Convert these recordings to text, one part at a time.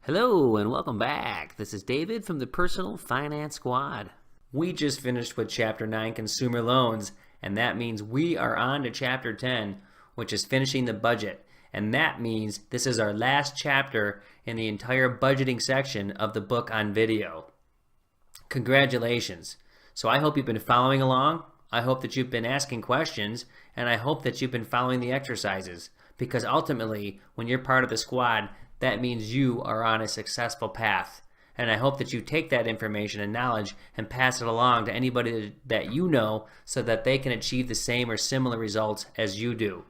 Hello and welcome back. This is David from the Personal Finance Squad. We just finished with Chapter 9, Consumer Loans, and that means we are on to Chapter 10, which is finishing the budget. And that means this is our last chapter in the entire budgeting section of the book on video. Congratulations. So I hope you've been following along. I hope that you've been asking questions, and I hope that you've been following the exercises, because ultimately, when you're part of the squad, that means you are on a successful path. And I hope that you take that information and knowledge and pass it along to anybody that you know so that they can achieve the same or similar results as you do.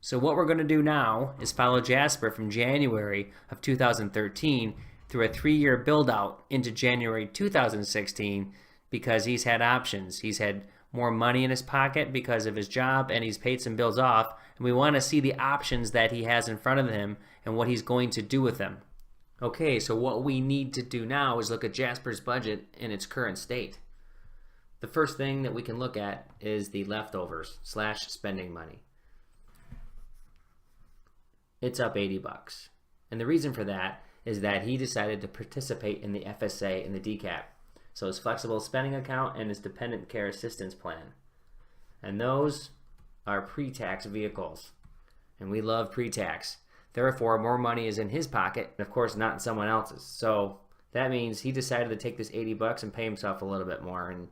So what we're going to do now is follow Jasper from January of 2013 through a 3-year build out into January 2016 because he's had options. He's had more money in his pocket because of his job, and he's paid some bills off, and we want to see the options that he has in front of him and what he's going to do with them. Okay, so what we need to do now is look at Jasper's budget in its current state. The first thing that we can look at is the leftovers / spending money. It's up $80. And the reason for that is that he decided to participate in the FSA and the DCAP. So his flexible spending account and his dependent care assistance plan. And those are pre-tax vehicles. And we love pre-tax. Therefore, more money is in his pocket, and of course not in someone else's. So that means he decided to take this $80 and pay himself a little bit more, and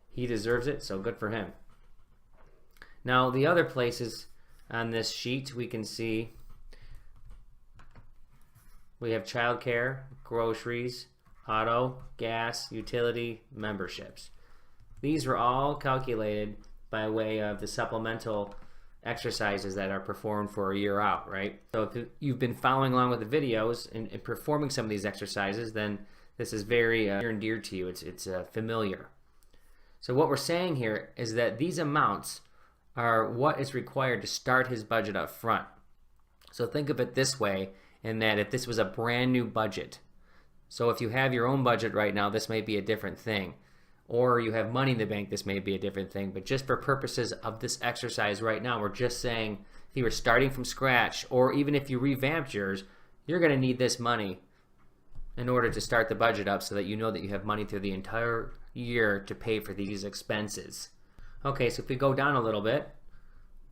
he deserves it, so good for him. Now, the other places on this sheet we can see we have childcare, groceries, auto, gas, utility, memberships. These were all calculated by way of the supplemental exercises that are performed for a year out, right? So if you've been following along with the videos and performing some of these exercises, then this is very near and dear to you. It's familiar. So what we're saying here is that these amounts are what is required to start his budget up front. So think of it this way, in that if this was a brand new budget, so if you have your own budget right now, this may be a different thing. Or you have money in the bank, this may be a different thing. But just for purposes of this exercise right now, we're just saying if you were starting from scratch, or even if you revamped yours, you're going to need this money in order to start the budget up so that you know that you have money through the entire year to pay for these expenses. Okay, so if we go down a little bit,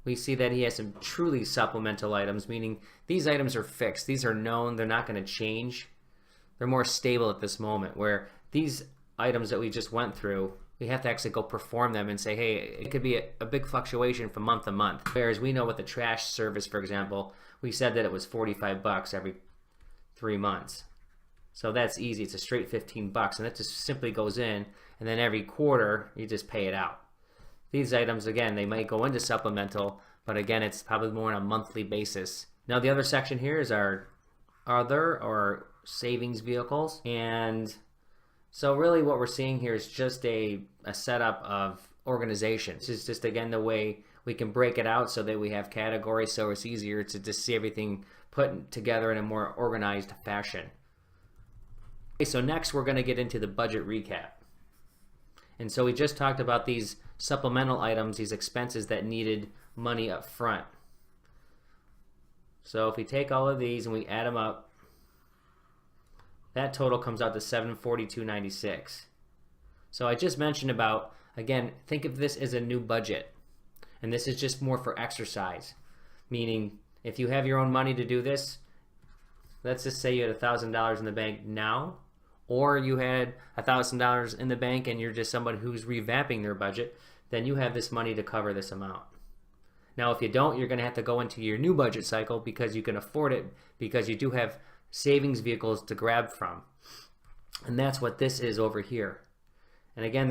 we see that he has some truly supplemental items, meaning these items are fixed. These are known. They're not going to change. They're more stable at this moment, where these items that we just went through, we have to actually go perform them and say, hey, it could be a big fluctuation from month to month. Whereas we know with the trash service, for example, we said that it was $45 every 3 months. So that's easy. It's a straight $15, and that just simply goes in, and then every quarter you just pay it out. These items, again, they might go into supplemental, but again, it's probably more on a monthly basis. Now the other section here is our other or savings vehicles, and so really what we're seeing here is just a setup of organization. This is just, again, the way we can break it out so that we have categories, so it's easier to just see everything put together in a more organized fashion. Okay, so next we're going to get into the budget recap. And so we just talked about these supplemental items, these expenses that needed money up front. So if we take all of these and we add them up, that total comes out to $742.96. So I just mentioned about, again, think of this as a new budget. And this is just more for exercise. Meaning, if you have your own money to do this, let's just say you had $1,000 in the bank now, or you had $1,000 in the bank and you're just someone who's revamping their budget, then you have this money to cover this amount. Now, if you don't, you're going to have to go into your new budget cycle because you can afford it, because you do have savings vehicles to grab from. And that's what this is over here. And again,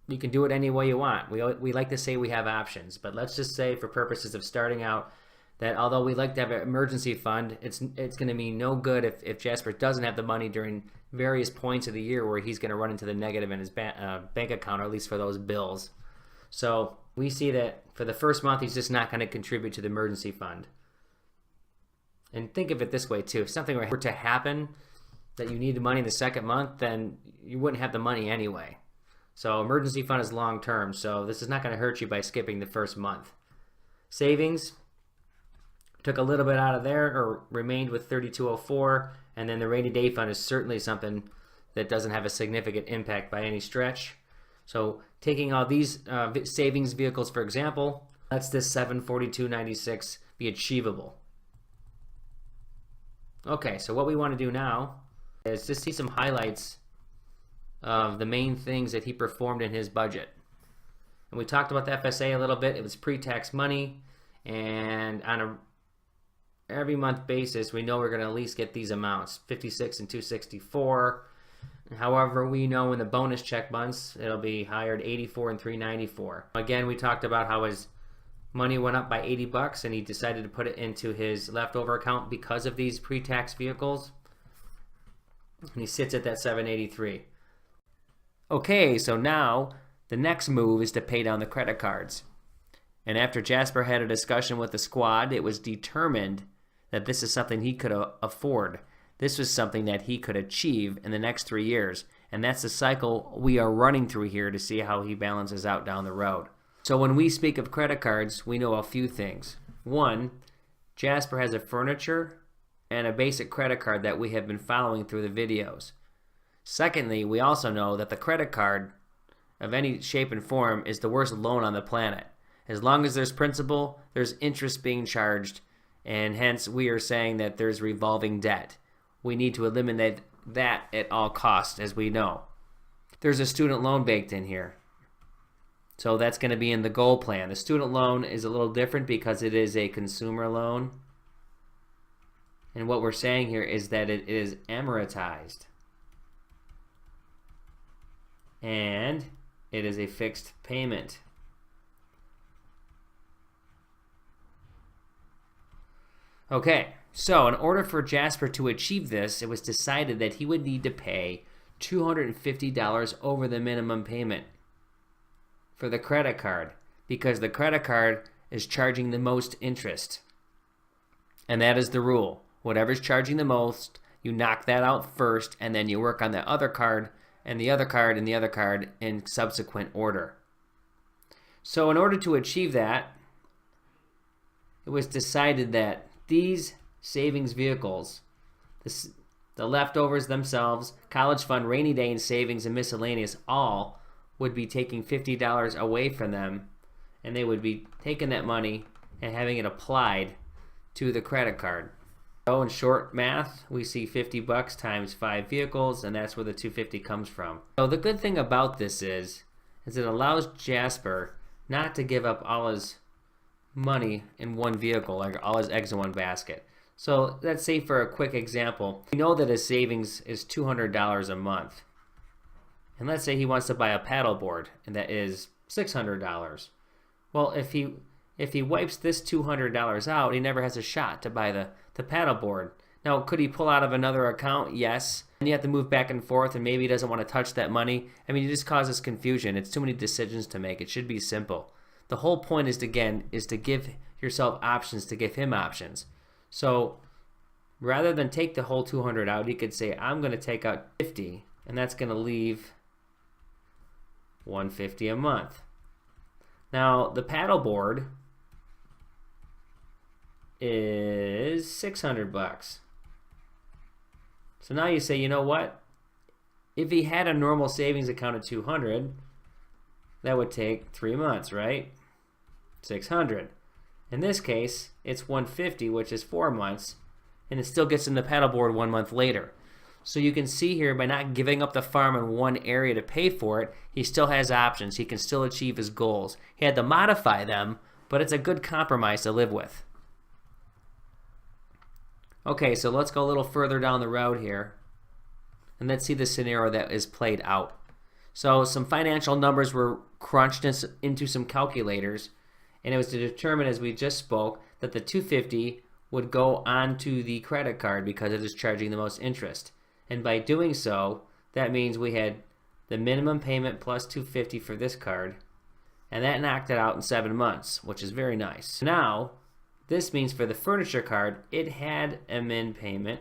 you can do it any way you want. We like to say we have options, but let's just say for purposes of starting out that although we like to have an emergency fund, it's going to be no good if Jasper doesn't have the money during various points of the year where he's going to run into the negative in his bank account, or at least for those bills. So we see that for the first month, he's just not going to contribute to the emergency fund. And think of it this way too. If something were to happen that you need the money in the second month, then you wouldn't have the money anyway. So emergency fund is long term, so this is not going to hurt you by skipping the first month. Savings, took a little bit out of there, or remained with 3204, and then the rainy day fund is certainly something that doesn't have a significant impact by any stretch. So taking all these savings vehicles, for example, lets this 742.96 be achievable. Okay, so what we want to do now is just see some highlights of the main things that he performed in his budget. And we talked about the FSA a little bit. It was pre-tax money, and on a every month basis, we know we're going to at least get these amounts, 56 and 264. However, we know in the bonus check months, it'll be higher at 84 and 394. Again, we talked about how his money went up by 80 bucks, and he decided to put it into his leftover account because of these pre-tax vehicles. And he sits at that 783. Okay, so now the next move is to pay down the credit cards. And after Jasper had a discussion with the squad, it was determined that this is something he could afford. This was something that he could achieve in the next 3 years. And that's the cycle we are running through here to see how he balances out down the road. So when we speak of credit cards, we know a few things. One, Jasper has a furniture and a basic credit card that we have been following through the videos. Secondly, we also know that the credit card of any shape and form is the worst loan on the planet. As long as there's principal, there's interest being charged, and hence we are saying that there's revolving debt. We need to eliminate that at all costs, as we know. There's a student loan baked in here. So that's going to be in the goal plan. The student loan is a little different because it is a consumer loan. And what we're saying here is that it is amortized. And it is a fixed payment. Okay, so in order for Jasper to achieve this, it was decided that he would need to pay $250 over the minimum payment for the credit card, because the credit card is charging the most interest. And that is the rule. Whatever's charging the most, you knock that out first, and then you work on the other card, and the other card, and the other card in subsequent order. So in order to achieve that, it was decided that these savings vehicles, the leftovers themselves, college fund, rainy day, and savings and miscellaneous, all would be taking $50 away from them, and they would be taking that money and having it applied to the credit card. So in short math, we see 50 bucks times 5 vehicles, and that's where the 250 comes from. So the good thing about this is it allows Jasper not to give up all his money in one vehicle, like all his eggs in one basket. So let's say, for a quick example, we know that his savings is $200 a month. And let's say he wants to buy a paddleboard, and that is $600. Well, if he wipes this $200 out, he never has a shot to buy the paddleboard. Now, could he pull out of another account? Yes. And you have to move back and forth, and maybe he doesn't want to touch that money. I mean, it just causes confusion. It's too many decisions to make. It should be simple. The whole point is to give yourself options, to give him options. So rather than take the whole 200 out, he could say, I'm going to take out 50, and that's going to leave $150 a month. Now, the paddleboard is 600 bucks. So now you say, you know what? If he had a normal savings account of 200, that would take 3 months, right? 600. In this case, it's 150, which is 4 months, and it still gets in the paddleboard 1 month later. So you can see here, by not giving up the farm in one area to pay for it, he still has options. He can still achieve his goals. He had to modify them, but it's a good compromise to live with. Okay, so let's go a little further down the road here, and let's see the scenario that is played out. So some financial numbers were crunched into some calculators, and it was to determine, as we just spoke, that the $250 would go onto the credit card because it is charging the most interest. And by doing so, that means we had the minimum payment plus $250 for this card, and that knocked it out in 7 months, which is very nice. Now, this means for the furniture card, it had a min payment,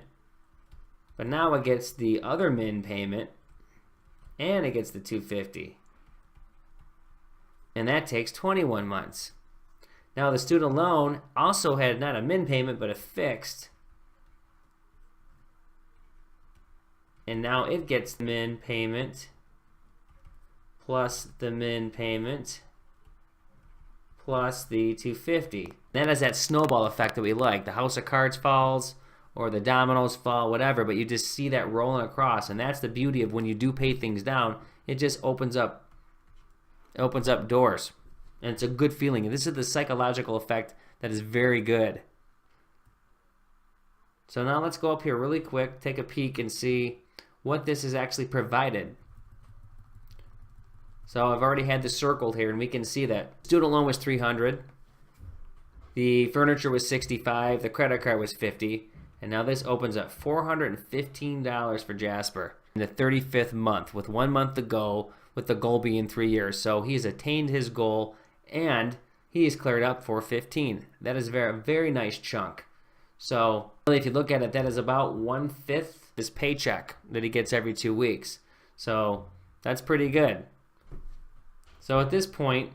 but now it gets the other min payment, and it gets the $250. And that takes 21 months. Now the student loan also had not a min payment but a fixed. And now it gets the min payment plus the min payment plus the 250. That has that snowball effect that we like. The house of cards falls or the dominoes fall, whatever, but you just see that rolling across, and that's the beauty of when you do pay things down. It just opens up doors, and it's a good feeling. And this is the psychological effect that is very good. So now let's go up here really quick, take a peek and see what this is actually provided. So I've already had this circled here, and we can see that student loan was $300, the furniture was $65, the credit card was $50, and now this opens up $415 for Jasper in the 35th month, with 1 month to go, with the goal being 3 years. So he's attained his goal, and he is cleared up for $15. That is a very nice chunk. So really, if you look at it, that is about 1/5 his paycheck that he gets every 2 weeks. So that's pretty good. So at this point,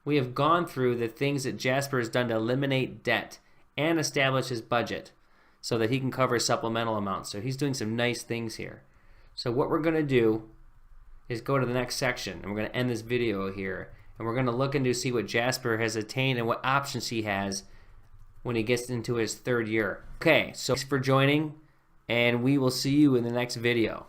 we have gone through the things that Jasper has done to eliminate debt and establish his budget so that he can cover supplemental amounts. So he's doing some nice things here. So what we're going to do is go to the next section, and we're going to end this video here, and we're going to look into see what Jasper has attained and what options he has when he gets into his 3rd year. Okay, so thanks for joining, and we will see you in the next video.